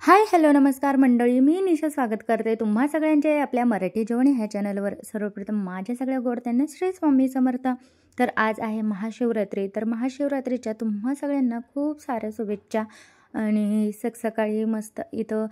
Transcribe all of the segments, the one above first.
Hi hello नमस्कार मंडळी, मी निशा स्वागत करते तुम्हा सगळ्यांचे आपल्या मराठी जेवण ह्या चॅनलवर। सर्वप्रथम माझ्या सगळ्या गोडत्यांना श्री स्वामी समर्थ। तर आज आहे महाशिवरात्री, तर महाशिवरात्रीच्या तुम्हा सगळ्यांना खूप साऱ्या शुभेच्छा। आणि सकाळी मस्त इथं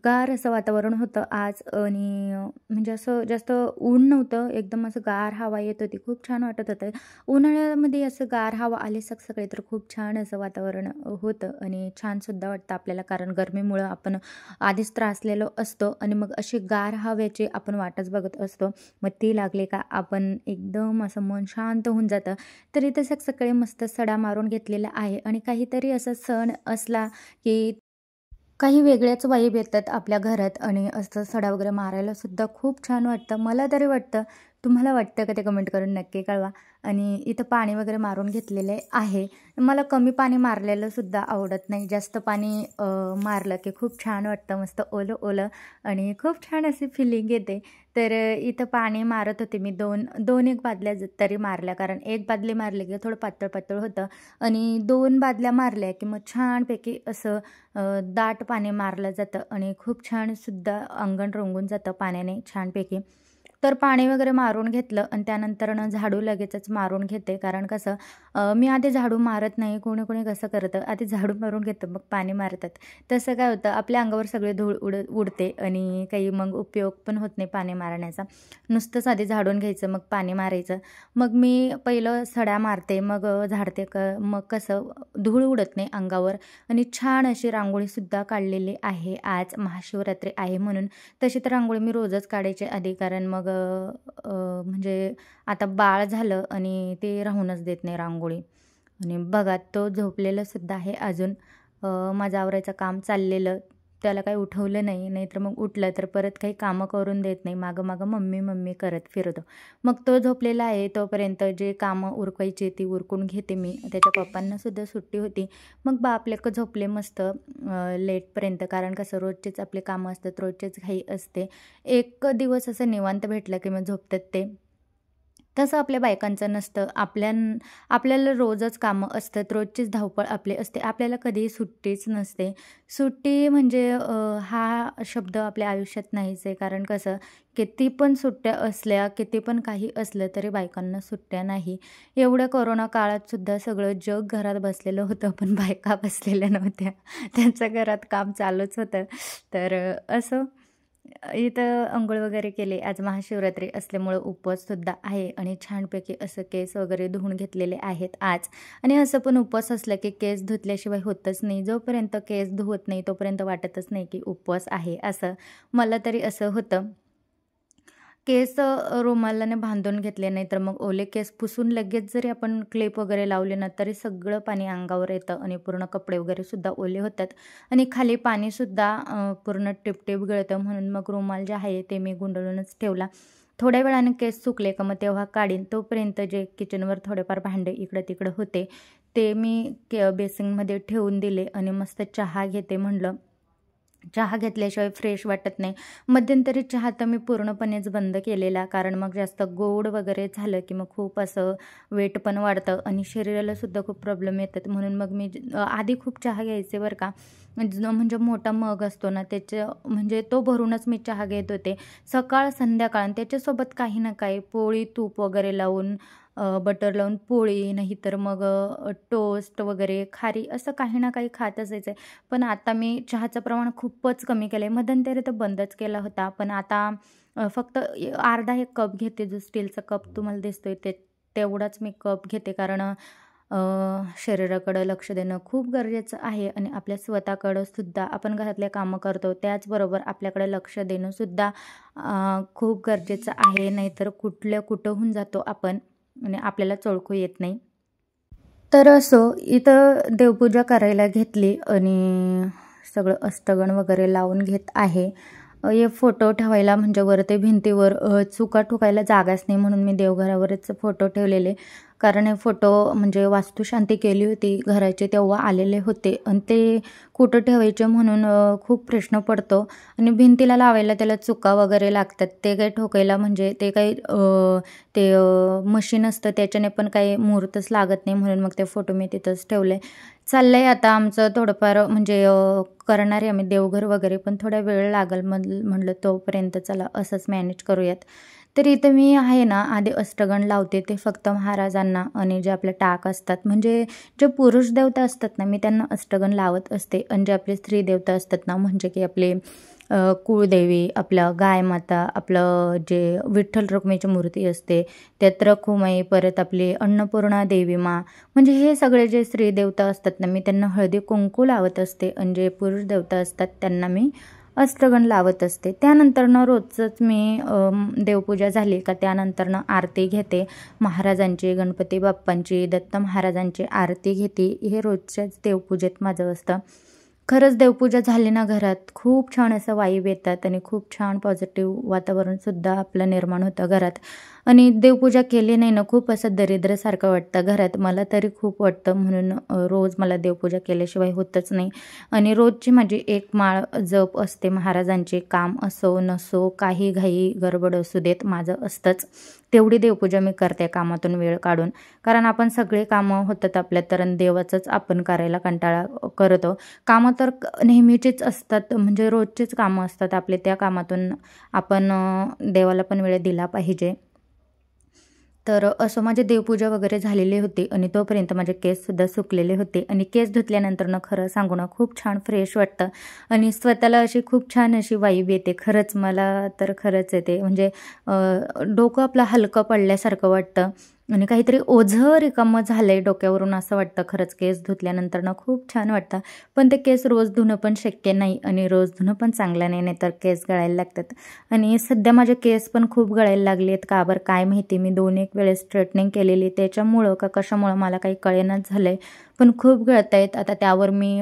गार असं वातावरण होतं आज, आणि म्हणजे असं जास्त ऊन नव्हतं, एकदम असं गार हवा येत होती, खूप छान वाटत होतं। उन्हाळ्यामध्ये असं गार हवा आली सकाळी तर खूप छान असं वातावरण होतं आणि छानसुद्धा वाटतं आपल्याला, कारण गरमीमुळं आपण आधीच त्रासलेलो असतो आणि मग अशी गार हवेची आपण वाटच बघत असतो। मग ती लागली का आपण एकदम असं मन शांत होऊन जातं। तर इथं सकाळी मस्त सडा मारून घेतलेला आहे, आणि काहीतरी असा सण असला की काही वेगळ्याच वाईब येतात आपल्या घरात, आणि असं सडा वगैरे मारायला सुद्धा खूप छान वाटतं, मला तरी वाटतं। तुम्हाला वाटतं का ते कमेंट करून नक्की कळवा। आणि इथं पाणी वगैरे मारून घेतलेले आहे। मला कमी पाणी मारलेलं सुद्धा आवडत नाही, जास्त पाणी मारलं की खूप छान वाटतं, मस्त ओलं ओलं आणि खूप छान अशी फिलिंग येते। तर इथं पाणी मारत होते मी दोन एक बादल्या तरी मारल्या, कारण एक बादली मारली की थोडं पातळ पातळ होतं, आणि 2 बादल्या मारल्या की मग छानपैकी असं दाट पाणी मारलं जातं आणि खूप छान सुद्धा अंगण रंगून जातं पाण्याने छानपैकी। तर पाणी वगैरे मारून घेतलं आणि त्यानंतरनं झाडू लगेचच मारून घेते, कारण कसं मी आधी झाडू मारत नाही, कोणी कोणी कसं करतं आधी झाडू मारून घेतं मग पाणी मारतात। तसं काय होतं, आपल्या अंगावर सगळे धूळ उडते आणि काही मग उपयोग पण होत नाही पाणी मारण्याचा। नुसतंच आधी झाडून घ्यायचं मग पाणी मारायचं। मग मी पहिलं सडा मारते, मग झाडते, मग कसं धूळ उडत नाही अंगावर, आणि छान अशी रांगोळीसुद्धा काढलेली आहे आज महाशिवरात्री आहे म्हणून। तशी तर रांगोळी मी रोजच काढायचे आधी, कारण मग म्हणजे आता बाळ झालं आणि ते राहूनच देत नाही रांगोळी। आणि बघा तो झोपलेलं सुद्धा आहे अजून, माझं आवरायचं काम चाललेलं, त्याला काही उठवलं नाही, नाहीतर मग उठलं तर परत काही कामं करून देत नाही, मागं मागं मम्मी मम्मी करत फिरतो। मग तो झोपलेला आहे, तोपर्यंत जे कामं उरकायची ती उरकून घेते मी। त्याच्या पप्पांना सुद्धा सुट्टी होती, मग बाप लेकं झोपले मस्त लेटपर्यंत, कारण कसं रोजचेच आपले कामं असतात, रोजचेच घाई असते। एक दिवस असं निवांत भेटलं की मग झोपतात ते। तसं आपल्या बायकांचं नसतं, आपल्याला रोजच कामं असतात, रोजचीच धावपळ आपली असते, आपल्याला कधीही सुट्टीच नसते। सुट्टी म्हणजे हा शब्द आपल्या आयुष्यात नाहीच आहे, कारण कसं किती पण सुट्ट्या असल्या, किती पण काही असलं तरी बायकांना सुट्ट्या नाही। एवढ्या कोरोना काळात सुद्धा सगळं जग घरात बसलेलं होतं, पण बायका बसलेल्या नव्हत्या, त्यांचं घरात काम चालूच होतं। तर असं इथं अंघोळ वगैरे केले, आज महाशिवरात्री असल्यामुळं उपवाससुद्धा आहे, आणि छानपैकी असं केस वगैरे धुवून घेतलेले आहेत आज। आणि असं पण उपवास असला की केस धुतल्याशिवाय होतच नाही, जोपर्यंत केस धुवत नाही तोपर्यंत वाटतच नाही की उपवास आहे असं, मला तरी असं होतं। केस रुमालाने बांधून घेतले, नाही तर मग ओले केस पुसून लगेच जरी आपण क्लिप वगैरे लावले ना तरी सगळं पाणी अंगावर येतं आणि पूर्ण कपडे वगैरे सुद्धा ओले होतात, आणि खाली पाणीसुद्धा पूर्ण टिपटिप गळतं, म्हणून मग रुमाल जे आहे ते मी गुंडाळूनच ठेवला। थोड्या वेळाने केस सुकले का मग तेव्हा काढीन, तोपर्यंत जे किचनवर थोडेफार भांडे इकडं तिकडं होते ते मी बेसिंगमध्ये ठेवून दिले, आणि मस्त चहा घेते म्हणलं, चहा घेतल्याशिवाय फ्रेश वाटत नाही। मध्यंतरी चहा तर मी पूर्णपणेच बंद केलेला, कारण मग जास्त गोड वगैरे झालं की मग खूप असं वेट पण वाढतं आणि शरीराला सुद्धा खूप प्रॉब्लेम येतात, म्हणून मग मी आधी खूप चहा घ्यायचे बरं का, म्हणजे मोठा मग असतो ना म्हणजे तो भरूनच मी चहा घेत होते सकाळ संध्याकाळ, आणि त्याच्यासोबत काही ना काही पोळी तूप वगैरे लावून, बटर लावून पोळी, नाही तर मग टोस्ट वगैरे खारी, असं काही ना काही खात असायचं। पण आता मी चहाचं प्रमाण खूपच कमी केलं आहे, मध्यंतरी तर बंदच केला होता, पण आता फक्त अर्धा एक कप घेते, जो स्टीलचा कप तुम्हाला दिसतोय तेवढाच मी कप घेते, कारण शरीराकडं लक्ष देणं खूप गरजेचं आहे, आणि आपल्या स्वतःकडं सुद्धा आपण घरातले कामं करतो त्याचबरोबर आपल्याकडे लक्ष देणंसुद्धा खूप गरजेचं आहे, नाहीतर कुठं होऊन जातो आपण आणि आपल्याला ओळखू येत नाही। तर असं इथं देवपूजा करायला घेतली आणि सगळं अष्टगण वगैरे लावून घेत आहे। हे फोटो ठेवायला म्हणजे वरती भिंतीवर चुका ठोकायला जागाच नाही, म्हणून मी देवघरावरच फोटो ठेवलेले, कारण हे फोटो म्हणजे वास्तुशांती केली होती घराची तेव्हा आलेले होते, आणि ते कुठं ठेवायचे म्हणून खूप प्रश्न पडतो, आणि भिंतीला लावायला त्याला चुका वगैरे लागतात, ते काही ठोकायला म्हणजे ते काही मशीन असतं त्याच्याने पण काही मुहूर्तच लागत नाही, म्हणून मग ते फोटो मी तिथंच ठेवले। चाललंय आता आमचं थोडंफार म्हणजे करणार आहे आम्ही देवघर वगैरे, पण थोडा वेळ लागेल म्हटलं तोपर्यंत चला असंच मॅनेज करूयात. तर इथं मी आहे ना आधी अष्टगण लावते, ते फक्त महाराजांना आणि जे आपले टाक असतात म्हणजे जे पुरुष देवता असतात ना मी त्यांना अष्टगण लावत असते, आणि जे आपले स्त्री देवता असतात ना म्हणजे की आपले कुळदेवी, आपलं गाय माता, आपलं जे विठ्ठल रुक्मिणीची मूर्ती असते, त्यात रखुमाई, परत आपली अन्नपूर्णा देवी माँ, म्हणजे हे सगळे जे स्त्री देवता असतात ना मी त्यांना हळदी कुंकू लावत असते, आणि जे पुरुष देवता असतात त्यांना मी अष्टगण लावत असते. त्यानंतरनं रोजचंच मी देवपूजा झाली का त्यानंतरनं आरती घेते महाराजांची, गणपती बाप्पांची, दत्त महाराजांची आरती घेते. हे रोजच्याच देवपूजेत माझं असतं. खरंच देवपूजा झाली ना घरात खूप छान असं वाईब येतात आणि खूप छान पॉझिटिव्ह वातावरणसुद्धा आपलं निर्माण होतं घरात. आणि देवपूजा केली नाही ना खूप असं दरिद्रसारखं वाटतं घरात, मला तरी खूप वाटतं. म्हणून रोज मला देवपूजा केल्याशिवाय होतच नाही. आणि रोजची माझी एक माळ जप असते महाराजांचे, काम असो नसो, काही घाई गडबड असू देत, माझं असतंच. तेवढी देवपूजा मी करते कामातून वेळ काढून, कारण आपण सगळे कामं होतात आपल्या, तर देवाचंच आपण करायला कंटाळा करतो. कामं तर नेहमीचीच असतात, म्हणजे रोजचीच कामं असतात आपले, त्या कामातून आपण देवाला पण वेळ दिला पाहिजे. तर असं माझी देवपूजा वगैरे झालेली होती, आणि तोपर्यंत माझे केससुद्धा सुकलेले होते, आणि केस धुतल्यानंतर खरं सांगू ना खूप छान फ्रेश वाटतं, आणि स्वतःला अशी खूप छान अशी वाईब येते. खरंच मला तर खरंच येते, म्हणजे डोकं आपलं हलकं पडल्यासारखं वाटतं, आणि काहीतरी ओझं रिकामं झालंय डोक्यावरून असं वाटतं. खरंच केस धुतल्यानंतर खूप छान वाटतं. पण ते केस रोज धुणं पण शक्य नाही, आणि रोज धुणं पण चांगलं नाही, नाहीतर केस गळायला लागतात. आणि सध्या माझे केस पण खूप गळायला लागले आहेत, का बरं काय माहिती. मी 2-1 वेळेस स्ट्रेटनिंग केलेली, त्याच्यामुळं का कशामुळं मला काही कळेनाच झालं आहे, पण खूप गळत आहेत. आता त्यावर मी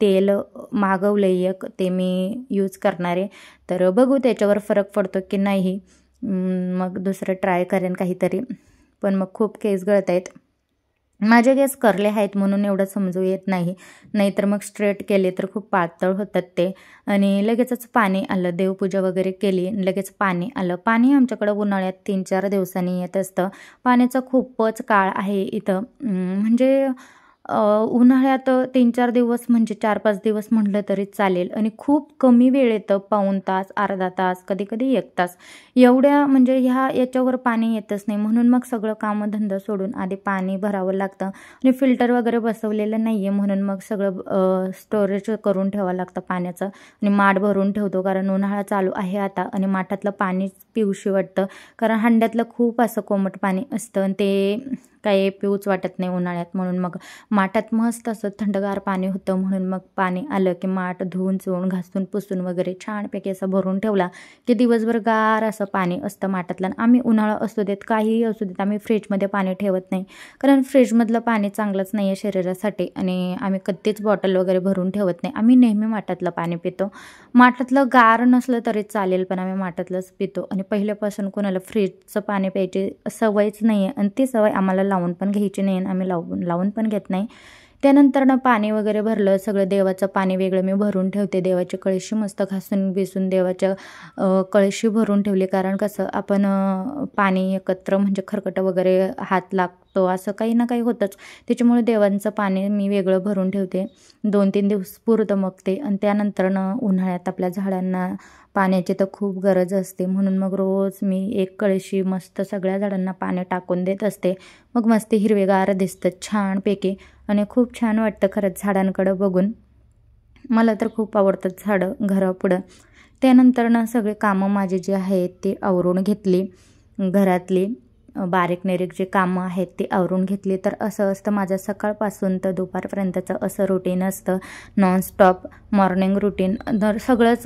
तेल मागवलं आहे एक, ते मी यूज करणार आहे. तर बघू त्याच्यावर फरक पडतो की नाही, मग दुसरं ट्राय करेन काहीतरी. पण मग खूप केस गळत आहेत. माझे केस करले आहेत म्हणून एवढं समजू येत नाही, नाहीतर मग स्ट्रेट केले तर खूप पातळ होतात ते. आणि लगेचच पाणी आलं, देवपूजा वगैरे केली, लगेच पाणी आलं. पाणी आमच्याकडं उन्हाळ्यात 3-4 दिवसांनी येत असतं. पाण्याचा खूपच काळ आहे इथं, म्हणजे उन्हाळ्यात 3-4 दिवस म्हणजे 4-5 दिवस म्हटलं तरी चालेल, आणि खूप कमी वेळ येतं, पाऊण तास, अर्धा तास, कधी-कधी 1 तास, एवढ्या म्हणजे याच्यावर पाणी येतच नाही. म्हणून मग सगळं कामधंदा सोडून आधी पाणी भरावं लागतं, आणि फिल्टर वगैरे बसवलेलं नाही आहे, म्हणून मग सगळं स्टोरेज करून ठेवावं लागतं पाण्याचं, आणि माठ भरून ठेवतो, कारण उन्हाळा चालू आहे आता, आणि माठातलं पाणी पिऊशी वाटतं, कारण हंड्यातलं खूप असं कोमट पाणी असतं, आणि ते काही पिऊच वाटत नाही उन्हाळ्यात. म्हणून मग माठात मस्त असं थंडगार पाणी होतं, म्हणून मग पाणी आलं की माठ धुवून चुवून घासून पुसून वगैरे छानपैकी असं भरून ठेवला की दिवसभर गार असं पाणी असतं माठातलं. आम्ही उन्हाळा असू देत काहीही असू देत आम्ही फ्रीजमध्ये पाणी ठेवत नाही, कारण फ्रीजमधलं पाणी चांगलंच नाही आहे शरीरासाठी, आणि आम्ही कधीच बॉटल वगैरे भरून ठेवत नाही. आम्ही नेहमी माठातलं पाणी पितो. माठातलं गार नसलं तरी चालेल, पण आम्ही माठातलंच पितो. आणि पहिल्यापासून कोणाला फ्रीजचं पाणी प्यायची सवयच नाही आहे, आणि ती सवय आम्हाला लावून पण घ्यायची नाही, आणि आम्ही लावून पण घेत नाही. त्यानंतर पाणी वगैरे भरलं सगळं, देवाचं पाणी वेगळं मी भरून ठेवते. देवाची कळशी मस्त घासून बिसून देवाच्या कळशी भरून ठेवली, कारण कसं आपण पाणी एकत्र म्हणजे खरकटं वगैरे हात लागतो असं काही ना काही होतंच, त्याच्यामुळे देवांचं पाणी मी वेगळं भरून ठेवते. 2-3 दिवस पुरतं मग ते. आणि त्यानंतरनं उन्हाळ्यात आपल्या झाडांना पाण्याची तर खूप गरज असते, म्हणून मग रोज मी 1 कळशी मस्त सगळ्या झाडांना पाणी टाकून देत असते. मग मस्त हिरवेगार दिसतं छानपैकी, आणि खूप छान वाटतं खरंच झाडांकडं बघून. मला तर खूप आवडतात झाडं घरापुढं. त्यानंतरनं सगळे कामं माझी जी आहेत ती आवरून घेतली, घरातली बारीक निरीक जे कामं आहेत ती आवरून घेतली. तर असं असतं माझं सकाळपासून तर दुपारपर्यंतचं असं रुटीन असतं, नॉनस्टॉप मॉर्निंग रुटीन. तर सगळंच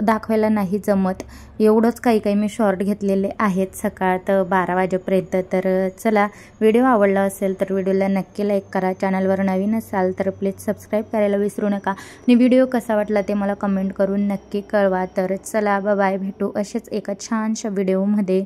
दाखवायला नाही जमत, एवढंच काही काही मी शॉर्ट घेतलेले आहेत सकाळ तर 12 वाजेपर्यंत. तर चला, व्हिडिओ आवडला असेल तर व्हिडिओला नक्की लाईक करा, चॅनलवर नवीन असाल तर प्लीज सबस्क्राईब करायला विसरू नका, आणि व्हिडिओ कसा वाटला ते मला कमेंट करून नक्की कळवा. तर चला बाय, भेटू असेच एका छानशा व्हिडिओमध्ये.